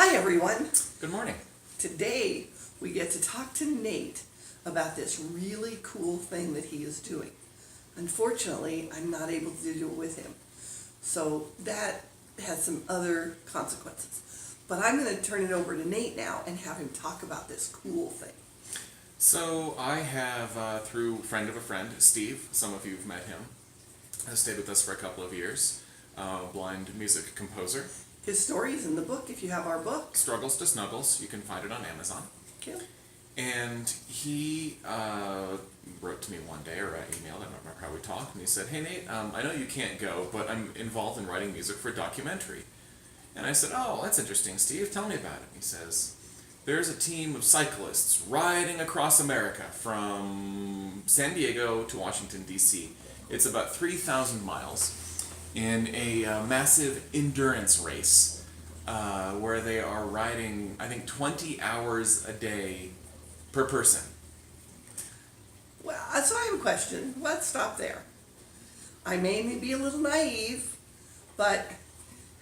Hi everyone. Good morning. Today we get to talk to Nate about this really cool thing that he is doing. Unfortunately, I'm not able to do it with him. So that has some other consequences. But I'm going to turn it over to Nate now and have him talk about this cool thing. So I have, through friend of a friend, Steve, some of you have met him, has stayed with us for a couple of years, blind music composer. His story is in the book, if you have our book. Struggles to Snuggles, you can find it on Amazon. Okay. And he wrote to me one day, or I emailed, I don't remember how we talked, and he said, "Hey Nate, I know you can't go, but I'm involved in writing music for a documentary." And I said, "Oh, that's interesting, Steve, tell me about it." He says, "There's a team of cyclists riding across America from San Diego to Washington, D.C. It's about 3,000 miles in a massive endurance race where they are riding, I think, 20 hours a day per person." Well, so I have a question. Let's stop there. I may be a little naive, but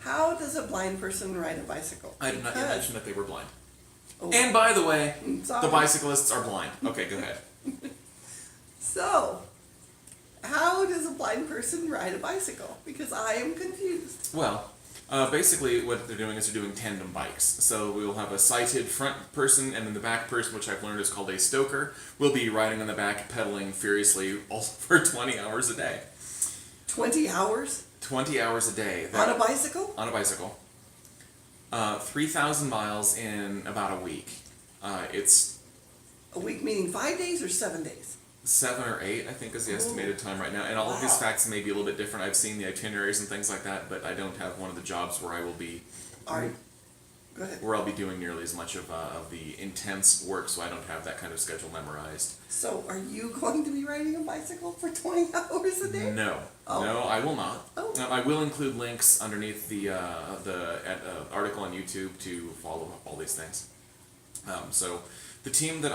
how does a blind person ride a bicycle? I did not yet mention that they were blind. Oh, And by the way, sorry. the bicyclists are blind. Okay, go ahead. So, how does a blind person ride a bicycle? Because I am confused. Well, basically what they're doing is they're doing tandem bikes. So we will have a sighted front person, and then the back person, which I've learned is called a stoker, will be riding on the back, pedaling furiously also for 20 hours a day. 20 hours? 20 hours a day. On a bicycle? On a bicycle. 3,000 miles in about a week. It's A week meaning 5 days or 7 days? 7 or 8, I think, is the estimated time right now. And all of these Wow. facts may be a little bit different. I've seen the itineraries and things like that, but I don't have one of the jobs where I will be, All right. Go ahead. where I'll be doing nearly as much of the intense work, so I don't have that kind of schedule memorized. So, are you going to be riding a bicycle for 20 hours a day? No, Oh. no, I will not. Oh. I will include links underneath the article on YouTube to follow all these things. So the team that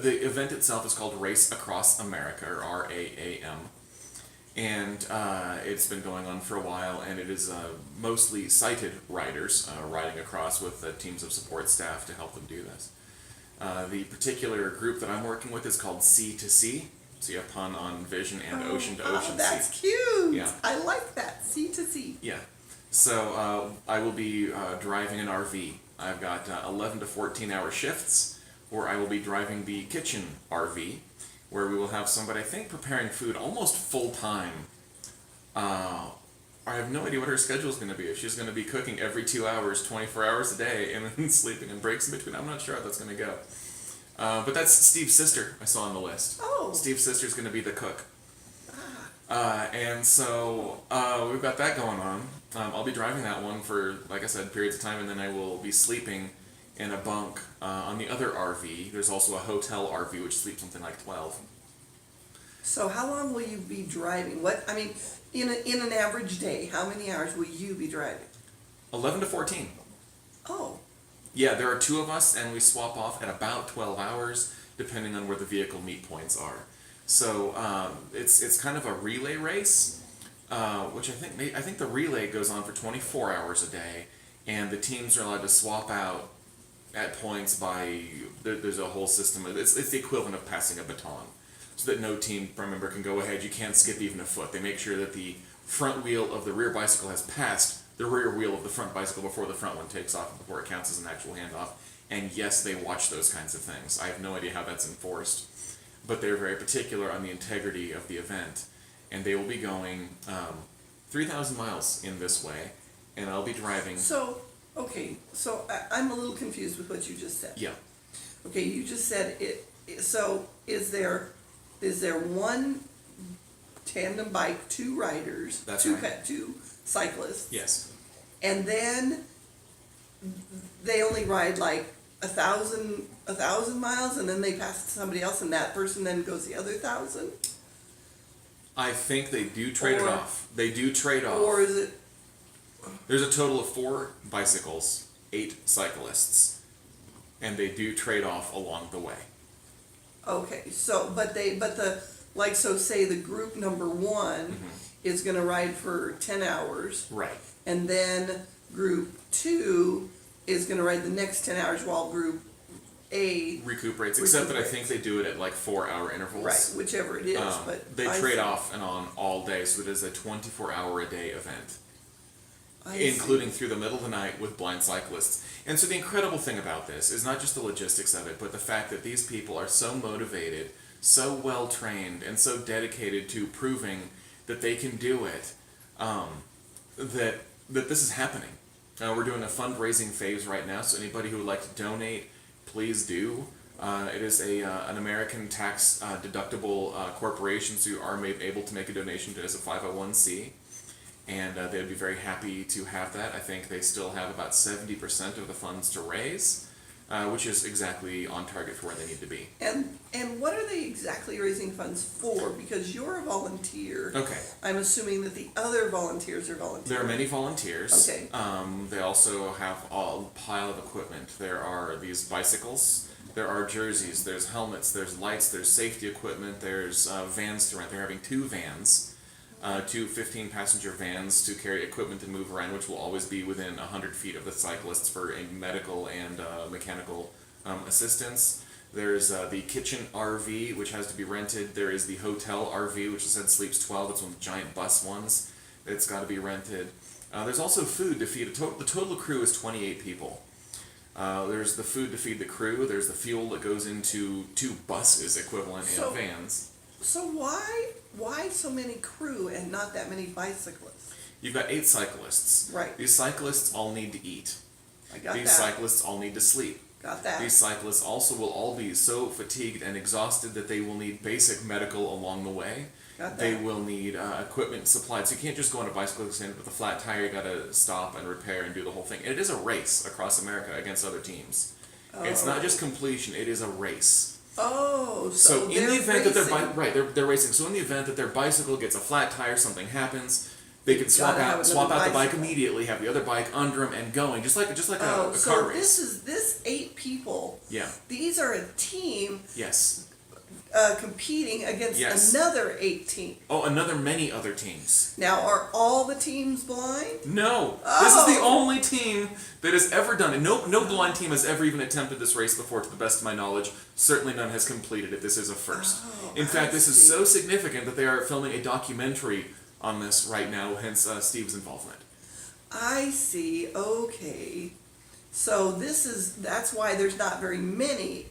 the event itself is called Race Across America, or RAAM, and it's been going on for a while, and it is mostly sighted riders riding across with teams of support staff to help them do this. The particular group that I'm working with is called Sea to Sea. See a pun on vision and ocean to ocean. Oh, that's sea. cute. Yeah. I like that. Sea to sea. Yeah. So I will be driving an RV. I've got 11 to 14 hour shifts, or I will be driving the kitchen RV, where we will have somebody, I think, preparing food almost full time. I have no idea what her schedule is going to be. If she's going to be cooking every 2 hours, 24 hours a day, and then sleeping and breaks in between, I'm not sure how that's going to go. But that's Steve's sister I saw on the list. Oh. Steve's sister's going to be the cook. And so we've got that going on. I'll be driving that one for, like I said, periods of time, and then I will be sleeping in a bunk on the other RV. There's also a hotel RV which sleeps something like 12. So, how long will you be driving? In an average day, how many hours will you be driving? 11 to 14. Oh. Yeah, there are two of us, and we swap off at about 12 hours, depending on where the vehicle meet points are. So it's kind of a relay race, which I think the relay goes on for 24 hours a day, and the teams are allowed to swap out at points by there's a whole system. It's the equivalent of passing a baton, so that no team member can go ahead. You can't skip even a foot. They make sure that the front wheel of the rear bicycle has passed the rear wheel of the front bicycle before the front one takes off, before it counts as an actual handoff. And yes, they watch those kinds of things. I have no idea how that's enforced, but they're very particular on the integrity of the event. And they will be going 3,000 miles in this way, and I'll be driving. So, okay. So, I'm a little confused with what you just said. Yeah. Okay, you just said so, is there one tandem bike, two riders, That's two right. two cyclists, Yes. and then they only ride like 1,000 miles, and then they pass to somebody else, and that person then goes the other 1,000? I think they do trade it off. They do trade off. Or is it? There's a total of 4 bicycles, 8 cyclists, and they do trade off along the way. Okay, so so say the group number one is going to ride for 10 hours, Right. and then group two is gonna ride the next 10 hours while Group A, recuperates, except that I think they do it at like 4-hour intervals. right, whichever it is, but. They I trade see. off and on all day, so it is a 24-hour-a-day event, I see. including through the middle of the night with blind cyclists. And so the incredible thing about this is not just the logistics of it, but the fact that these people are so motivated, so well trained, and so dedicated to proving that they can do it, that this is happening. We're doing a fundraising phase right now, so anybody who would like to donate, please do. It is an American tax deductible corporation, so you are able to make a donation to it as a 501c, and they would be very happy to have that. I think they still have about 70% of the funds to raise, which is exactly on target for where they need to be. And what are they exactly raising funds for? Because you're a volunteer. Okay. I'm assuming that the other volunteers are volunteers. There are many volunteers. Okay. They also have a pile of equipment. There are these bicycles, there are jerseys, there's helmets, there's lights, there's safety equipment, there's vans to rent. They're having 2 vans, 2 15-passenger vans to carry equipment and move around, which will always be within 100 feet of the cyclists for a medical and mechanical assistance. There's the kitchen RV, which has to be rented. There is the hotel RV, which said sleeps 12. That's one of the giant bus ones. It's got to be rented. There's also food to feed. The total crew is 28 people. There's the food to feed the crew. There's the fuel that goes into 2 buses equivalent So- and vans. So why so many crew and not that many bicyclists? You've got 8 cyclists. Right. These cyclists all need to eat. I got These that. cyclists all need to sleep. Got that. These cyclists also will all be so fatigued and exhausted that they will need basic medical along the way. Got They that. will need equipment supplied. So you can't just go on a bicycle stand with a flat tire. You got to stop and repair and do the whole thing. And it is a race across America against other teams. It's not just completion. It is a race. Oh, So in they're the event that racing. they're racing. So in the event that their bicycle gets a flat tire, something happens, they can swap Gotta have out another the bike bicycle. immediately, have the other bike under them and going, just like a Oh, car so race. this 8 people. Yeah. These are a team Yes. competing against Yes. another 8 teams. Oh, many other teams. Now, are all the teams blind? No, this is the Oh. only team that has ever done it. No blind team has ever even attempted this race before, to the best of my knowledge. Certainly none has completed it. This is a first. Oh, In fact, I this is see. so significant that they are filming a documentary on this right now, hence Steve's involvement. I see. Okay. So that's why there's not very many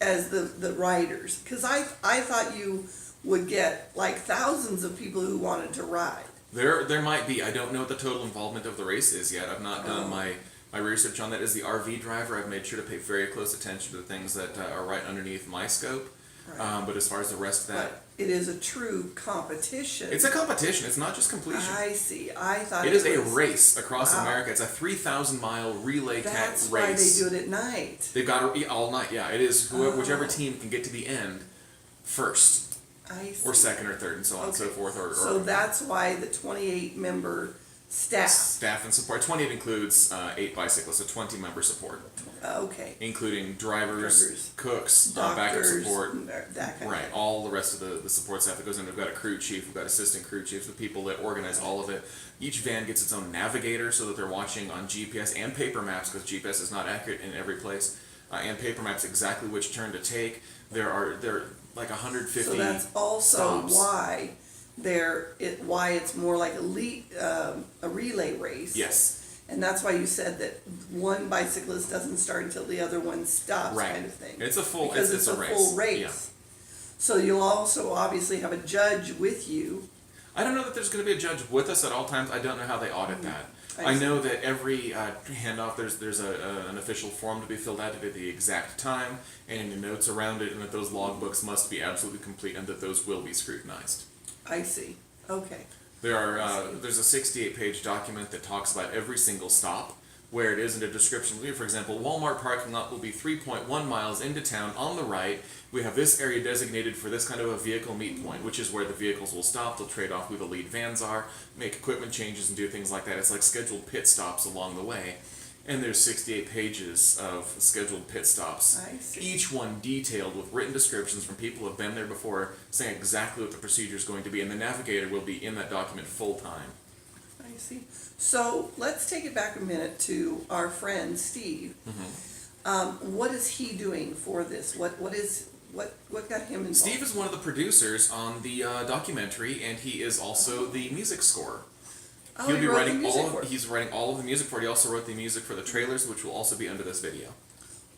as the riders, because I thought you would get like thousands of people who wanted to ride. There might be. I don't know what the total involvement of the race is yet. I've not done my research on that. As the RV driver, I've made sure to pay very close attention to the things that are right underneath my scope. Right. But as far as the rest of that, But it is a true competition. it's a competition. It's not just completion. I see. I thought It is a was- race across Wow. America. It's a 3,000-mile relay That's race. why they do it at night. They've got to eat all night. Yeah, it is whichever team can get to the end first, I see. or second, or third, and so on and so Okay. forth. Or So that's why the 28-member staff. staff and support. 20 includes 8 bicyclists, so 20-member support, Okay. including drivers, Drivers, cooks, backup Doctors, support. that kind Right, of thing. all the rest of the support staff that goes in. We've got a crew chief, we've got assistant crew chiefs, the people that organize all of it. Each van gets its own navigator so that they're watching on GPS and paper maps, because GPS is not accurate in every place, and paper maps exactly which turn to take. There are like 150 So that's also stops. why why it's more like a relay race. Yes, And that's why you said that one bicyclist doesn't start until the other one stops, right. kind of thing. It's a full. Because it's it's a race. full race. Yeah. So you'll also obviously have a judge with you. I don't know that there's going to be a judge with us at all times. I don't know how they audit that. I I see. know that every handoff, there's an official form to be filled out at the exact time, and any notes around it, and that those logbooks must be absolutely complete, and that those will be scrutinized. I see. Okay. There's a 68-page document that talks about every single stop, where it is in a description. For example, Walmart parking lot will be 3.1 miles into town on the right. We have this area designated for this kind of a vehicle meet point, which is where the vehicles will stop. They'll trade off who the lead vans are, make equipment changes, and do things like that. It's like scheduled pit stops along the way. And there's 68 pages of scheduled pit stops, I see. each one detailed with written descriptions from people who have been there before, saying exactly what the procedure is going to be. And the navigator will be in that document full time. I I see. So let's take it back a minute to our friend Steve. What is he doing for this? What got him involved? Steve is one of the producers on the documentary, and he is also the music score. Oh, He'll he be wrote the writing music all. for it. He's writing all of the music for it. He also wrote the music for the trailers, which will also be under this video.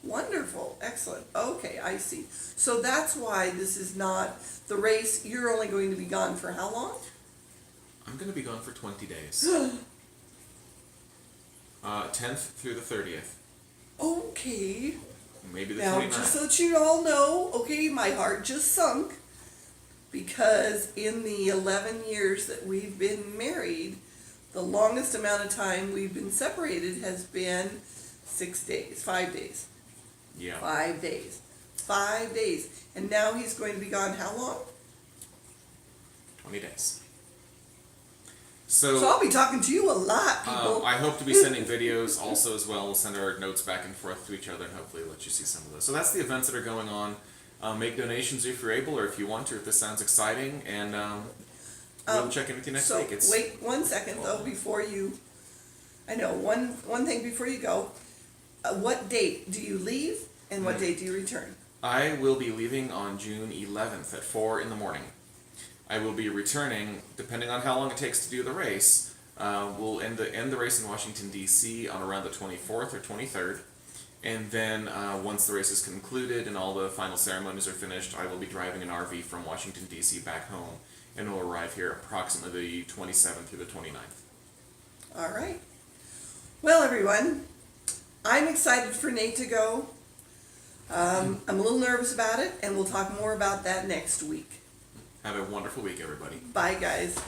Wonderful, excellent. Okay, I see. So that's why this is not the race. You're only going to be gone for how long? I'm going to be gone for 20 days. 10th through the 30th. Okay. Maybe the Now, 29th. just so that you all know, okay, my heart just sunk because in the 11 years that we've been married, the longest amount of time we've been separated has been 6 days, 5 days. Yeah. 5 days. 5 days. And now he's going to be gone how long? 20 days. So I'll be talking to you a lot, people. I hope to be sending videos also as well. We'll send our notes back and forth to each other and hopefully let you see some of those. So that's the events that are going on. Make donations if you're able or if you want to, if this sounds exciting, and we'll check in with you next week. Wait 1 second though before you. I know one thing before you go. What date do you leave and what date do you return? I will be leaving on June 11th at 4 in the morning. I will be returning, depending on how long it takes to do the race. We'll end the race in Washington, D.C. on around the 24th or 23rd. And then once the race is concluded and all the final ceremonies are finished, I will be driving an RV from Washington, D.C. back home. And will arrive here approximately the 27th through the 29th. All right. Well, everyone, I'm excited for Nate to go. I'm a little nervous about it, and we'll talk more about that next week. Have a wonderful week, everybody. Bye, guys.